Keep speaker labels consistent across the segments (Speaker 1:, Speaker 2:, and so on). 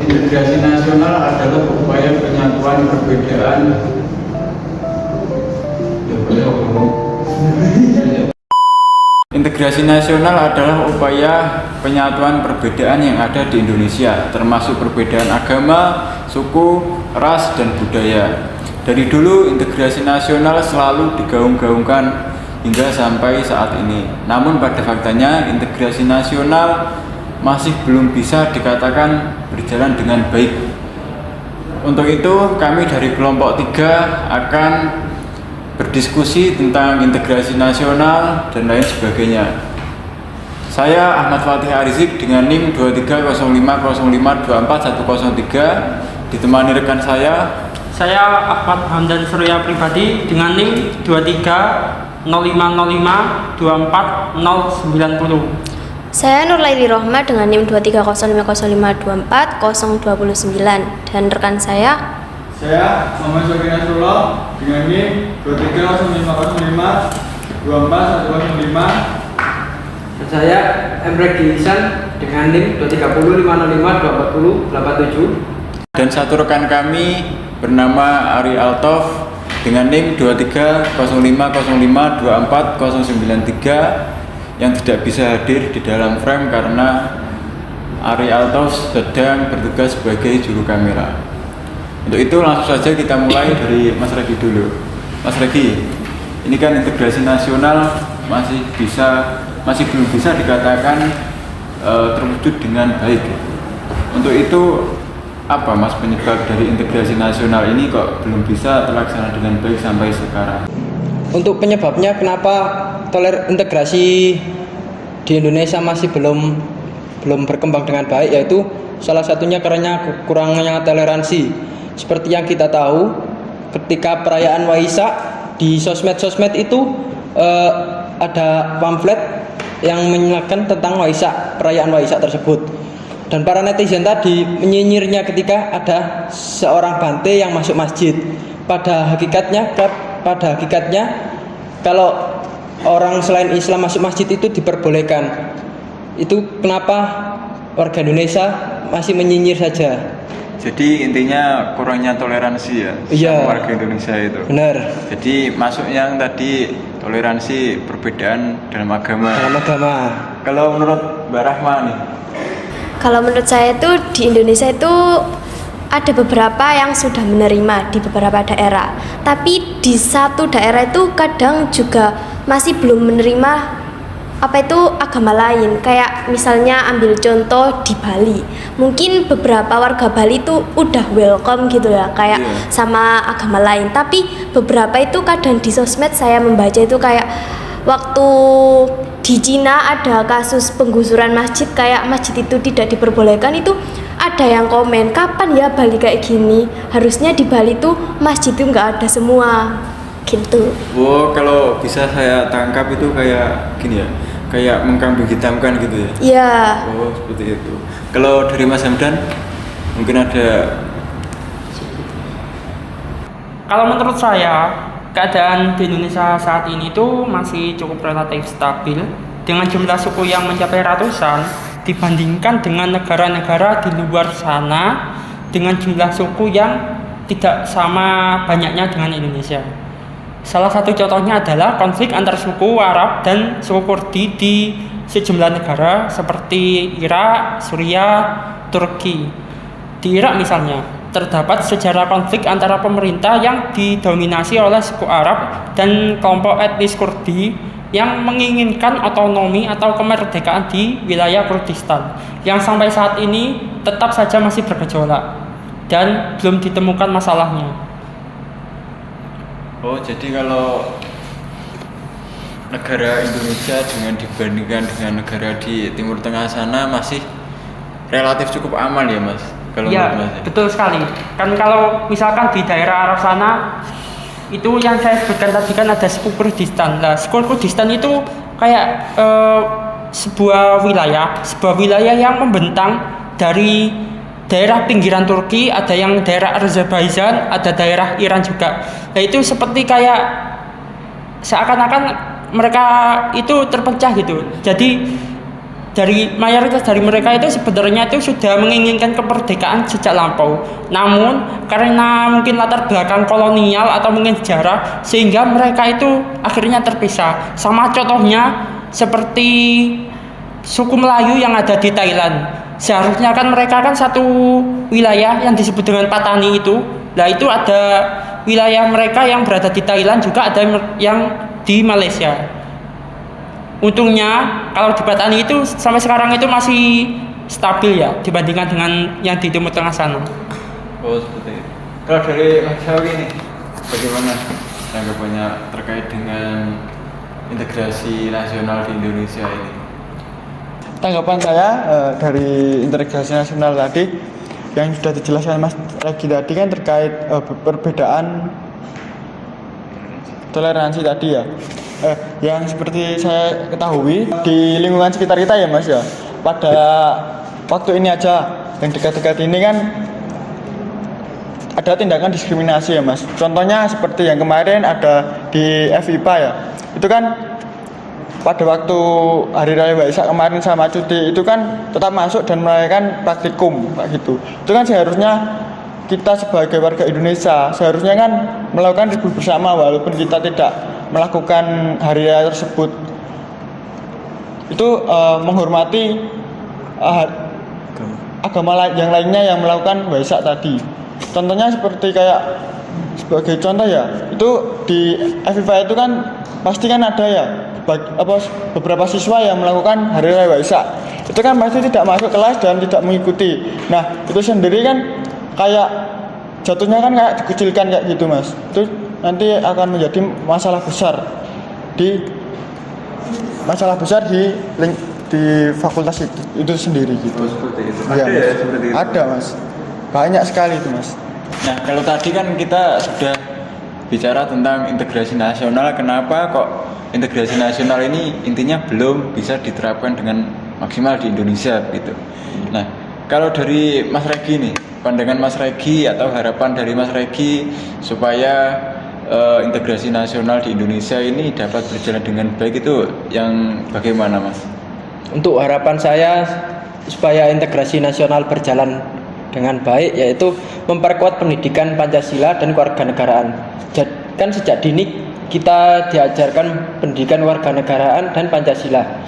Speaker 1: Integrasi nasional adalah upaya penyatuan perbedaan. Integrasi nasional adalah upaya penyatuan perbedaan yang ada di Indonesia, termasuk perbedaan agama, suku, ras, dan budaya. Dari dulu, integrasi nasional selalu digaung-gaungkan hingga sampai saat ini. Namun pada faktanya, integrasi nasional masih belum bisa dikatakan berjalan dengan baik. Untuk itu, kami dari kelompok 3 akan berdiskusi tentang integrasi nasional dan lain sebagainya. Saya Ahmad Fatih Arizik dengan NIM 230505241103 ditemani rekan saya
Speaker 2: Ahmad Hamdan Surya Pribadi dengan NIM 2305524090.
Speaker 3: Saya Nurlaili Rohma dengan NIM 230505240029 dan rekan saya
Speaker 1: Muhammad Syakir Nasrullah dengan NIM 230505241105.
Speaker 4: Dan saya Emre Gilisan dengan NIM 23050524087.
Speaker 1: Dan satu rekan kami bernama Ari Altof dengan NIM 230505240093 yang tidak bisa hadir di dalam frame karena Ari Altof sedang bertugas sebagai juru kamera. Untuk itu langsung saja kita mulai dari Mas Regi dulu. Mas Regi, ini kan integrasi nasional masih belum bisa dikatakan terwujud dengan baik. Untuk itu apa Mas penyebab dari integrasi nasional ini kok belum bisa terlaksana dengan baik sampai sekarang?
Speaker 4: Untuk penyebabnya kenapa integrasi di Indonesia masih belum berkembang dengan baik, yaitu salah satunya karena kurangnya toleransi. Seperti yang kita tahu, ketika perayaan Waisak di sosmed itu ada pamflet yang mengingatkan tentang perayaan Waisak tersebut. Dan para netizen tadi menyinyirnya ketika ada seorang bante yang masuk masjid. Pada hakikatnya kalau orang selain Islam masuk masjid itu diperbolehkan. Itu kenapa warga Indonesia masih menyinyir saja.
Speaker 1: Jadi intinya kurangnya toleransi ya sama warga Indonesia itu.
Speaker 4: Benar.
Speaker 1: Jadi masuk yang tadi toleransi perbedaan dalam agama. Kalau menurut Mbak Rahma nih?
Speaker 3: Kalau menurut saya itu di Indonesia itu ada beberapa yang sudah menerima di beberapa daerah, tapi di satu daerah itu kadang juga masih belum menerima agama lain. Kayak misalnya ambil contoh di Bali, mungkin beberapa warga Bali itu udah welcome gitu ya, kayak sama agama lain, tapi beberapa itu kadang di sosmed saya membaca itu kayak waktu di Cina ada kasus penggusuran masjid, kayak masjid itu tidak diperbolehkan, itu ada yang komen, kapan ya Bali kayak gini, harusnya di Bali tuh masjid itu nggak ada semua gitu.
Speaker 1: Oh, kalau bisa saya tangkap itu kayak gini ya, kayak mengkambing hitamkan gitu ya?
Speaker 3: Iya.
Speaker 1: Oh, seperti itu. Kalau dari Mas Hamdan mungkin ada?
Speaker 2: Kalau menurut saya, keadaan di Indonesia saat ini tuh masih cukup relatif stabil dengan jumlah suku yang mencapai ratusan dibandingkan dengan negara-negara di luar sana dengan jumlah suku yang tidak sama banyaknya dengan Indonesia. Salah satu contohnya adalah konflik antar suku Arab dan suku Kurdi di sejumlah negara seperti Irak, Suriah, Turki. Di Irak misalnya, terdapat sejarah konflik antara pemerintah yang didominasi oleh suku Arab dan kelompok etnis Kurdi yang menginginkan otonomi atau kemerdekaan di wilayah Kurdistan yang sampai saat ini tetap saja masih bergejolak dan belum ditemukan masalahnya.
Speaker 1: Oh, jadi kalau negara Indonesia dibandingkan dengan negara di Timur Tengah sana masih relatif cukup aman ya Mas? Kalau
Speaker 2: ya, betul sekali. Kan kalau misalkan di daerah Arab sana itu yang saya sebutkan tadi kan ada suku Kurdistan. Nah, suku Kurdistan itu kayak sebuah wilayah yang membentang dari daerah pinggiran Turki, ada yang daerah Azerbaijan, ada daerah Iran juga. Nah, itu seperti kayak seakan-akan mereka itu terpecah gitu. Jadi dari mayoritas dari mereka itu sebenarnya itu sudah menginginkan kemerdekaan sejak lampau. Namun karena mungkin latar belakang kolonial atau mungkin sejarah sehingga mereka itu akhirnya terpisah. Sama contohnya seperti suku Melayu yang ada di Thailand. Seharusnya kan mereka kan satu wilayah yang disebut dengan Patani itu. Nah itu ada wilayah mereka yang berada di Thailand, juga ada yang di Malaysia. Untungnya kalau di Patani itu sampai sekarang itu masih stabil ya dibandingkan dengan yang di Timur Tengah sana.
Speaker 1: Oh seperti itu. Kalau dari Mas Syawi nih, bagaimana tanggapannya terkait dengan integrasi nasional di Indonesia ini?
Speaker 5: Tanggapan saya dari integrasi nasional tadi yang sudah dijelaskan Mas Regi tadi kan terkait perbedaan toleransi tadi ya. Yang seperti saya ketahui di lingkungan sekitar kita ya Mas ya, pada waktu ini aja yang dekat-dekat ini kan ada tindakan diskriminasi ya Mas. Contohnya seperti yang kemarin ada di FIPA ya, itu kan pada waktu Hari Raya Waisak kemarin sama cuti itu kan tetap masuk dan merayakan praktikum kayak gitu. Itu kan seharusnya kita sebagai warga Indonesia seharusnya kan melakukan libur bersama walaupun kita tidak melakukan hari raya tersebut. Itu menghormati agama yang lainnya yang melakukan Waisak tadi. Contohnya seperti kayak sebagai contoh ya, itu di FIFA itu kan pasti kan ada ya beberapa siswa yang melakukan hari raya Waisak. Itu kan pasti tidak masuk kelas dan tidak mengikuti. Nah, itu sendiri kan kayak jatuhnya kan kayak dikucilkan kayak gitu Mas. Itu nanti akan menjadi masalah besar di fakultas itu sendiri gitu.
Speaker 1: Oh, seperti itu.
Speaker 5: Ya,
Speaker 1: Ada ya seperti itu.
Speaker 5: Ada Mas, banyak sekali itu Mas.
Speaker 1: Nah, kalau tadi kan kita sudah bicara tentang integrasi nasional, kenapa kok integrasi nasional ini intinya belum bisa diterapkan dengan maksimal di Indonesia gitu. Nah, kalau dari Mas Regi nih, pandangan Mas Regi atau harapan dari Mas Regi supaya integrasi nasional di Indonesia ini dapat berjalan dengan baik itu yang bagaimana Mas?
Speaker 4: Untuk harapan saya supaya integrasi nasional berjalan dengan baik yaitu memperkuat pendidikan Pancasila dan kewarganegaraan. Kan sejak dini kita diajarkan pendidikan kewarganegaraan dan Pancasila.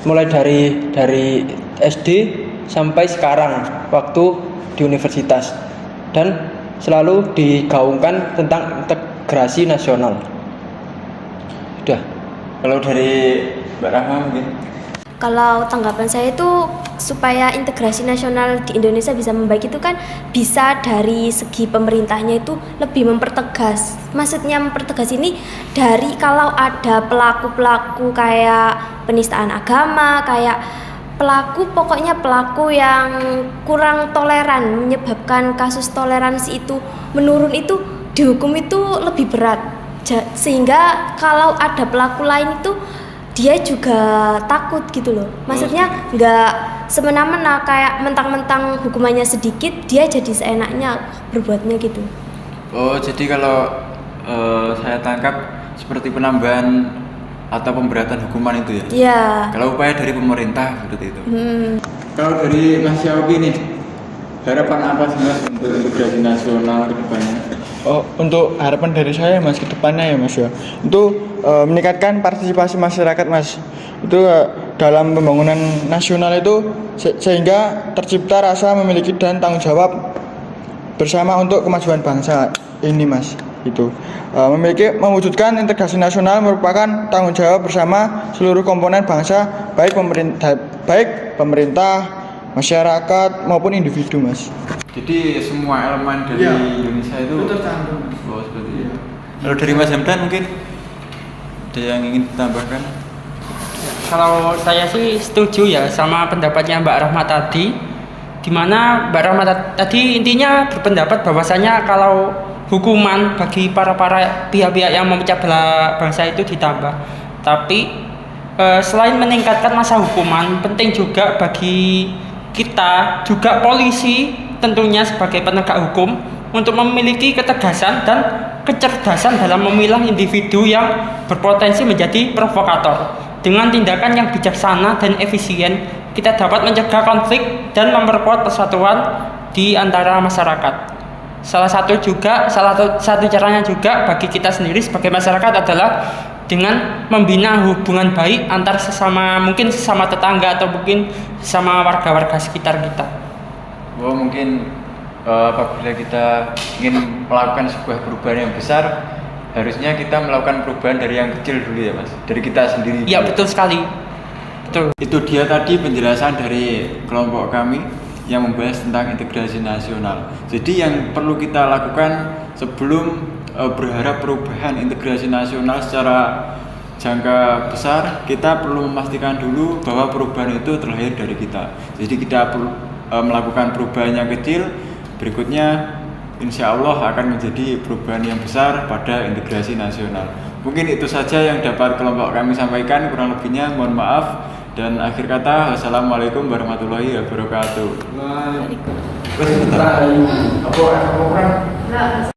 Speaker 4: Mulai dari SD sampai sekarang waktu di universitas, dan selalu digaungkan tentang integrasi nasional. Sudah.
Speaker 1: Kalau dari Mbak Rahma mungkin?
Speaker 3: Kalau tanggapan saya itu supaya integrasi nasional di Indonesia bisa membaik itu kan bisa dari segi pemerintahnya itu lebih mempertegas. Maksudnya mempertegas ini dari kalau ada pelaku-pelaku kayak penistaan agama, kayak pokoknya pelaku yang kurang toleran menyebabkan kasus toleransi itu menurun, itu dihukum itu lebih berat. Sehingga kalau ada pelaku lain itu dia juga takut gitu loh. Maksudnya nggak semena-mena kayak mentang-mentang hukumannya sedikit dia jadi seenaknya berbuatnya gitu.
Speaker 1: Oh, jadi kalau saya tangkap seperti penambahan atau pemberatan hukuman itu ya?
Speaker 3: Iya.
Speaker 1: Kalau upaya dari pemerintah seperti itu. Kalau dari Mas Syawi nih, harapan apa sih Mas untuk integrasi nasional ke depannya?
Speaker 5: Oh, untuk harapan dari saya Mas ke depannya ya Mas ya, itu meningkatkan partisipasi masyarakat Mas. Itu dalam pembangunan nasional itu sehingga tercipta rasa memiliki dan tanggung jawab bersama untuk kemajuan bangsa ini Mas. Itu mewujudkan integrasi nasional merupakan tanggung jawab bersama seluruh komponen bangsa, baik pemerintah, masyarakat maupun individu Mas.
Speaker 1: Jadi semua elemen dari Indonesia itu tercantum. Oh, seperti itu. Kalau dari Mas Hamdan mungkin ada yang ingin ditambahkan?
Speaker 2: Kalau saya sih setuju ya sama pendapatnya Mbak Rahma tadi, dimana Mbak Rahma tadi intinya berpendapat bahwasanya kalau hukuman bagi para pihak-pihak yang memecah belah bangsa itu ditambah. Tapi selain meningkatkan masa hukuman, penting juga bagi kita juga polisi tentunya sebagai penegak hukum untuk memiliki ketegasan dan kecerdasan dalam memilah individu yang berpotensi menjadi provokator dengan tindakan yang bijaksana dan efisien kita dapat mencegah konflik dan memperkuat persatuan di antara masyarakat. Salah satu caranya juga bagi kita sendiri sebagai masyarakat adalah dengan membina hubungan baik antar mungkin sesama tetangga atau mungkin sama warga-warga sekitar kita.
Speaker 1: Mungkin apabila kita ingin melakukan sebuah perubahan yang besar, harusnya kita melakukan perubahan dari yang kecil dulu ya Mas, dari kita sendiri.
Speaker 2: Iya betul sekali. Betul.
Speaker 1: Itu dia tadi penjelasan dari kelompok kami yang membahas tentang integrasi nasional. Jadi yang perlu kita lakukan sebelum berharap perubahan integrasi nasional secara jangka besar, kita perlu memastikan dulu bahwa perubahan itu terlahir dari kita. Jadi kita perlu melakukan perubahan yang kecil, berikutnya insya Allah akan menjadi perubahan yang besar pada integrasi nasional. Mungkin itu saja yang dapat kelompok kami sampaikan, kurang lebihnya mohon maaf. Dan akhir kata, wassalamualaikum warahmatullahi wabarakatuh.
Speaker 3: Waalaikumsalam.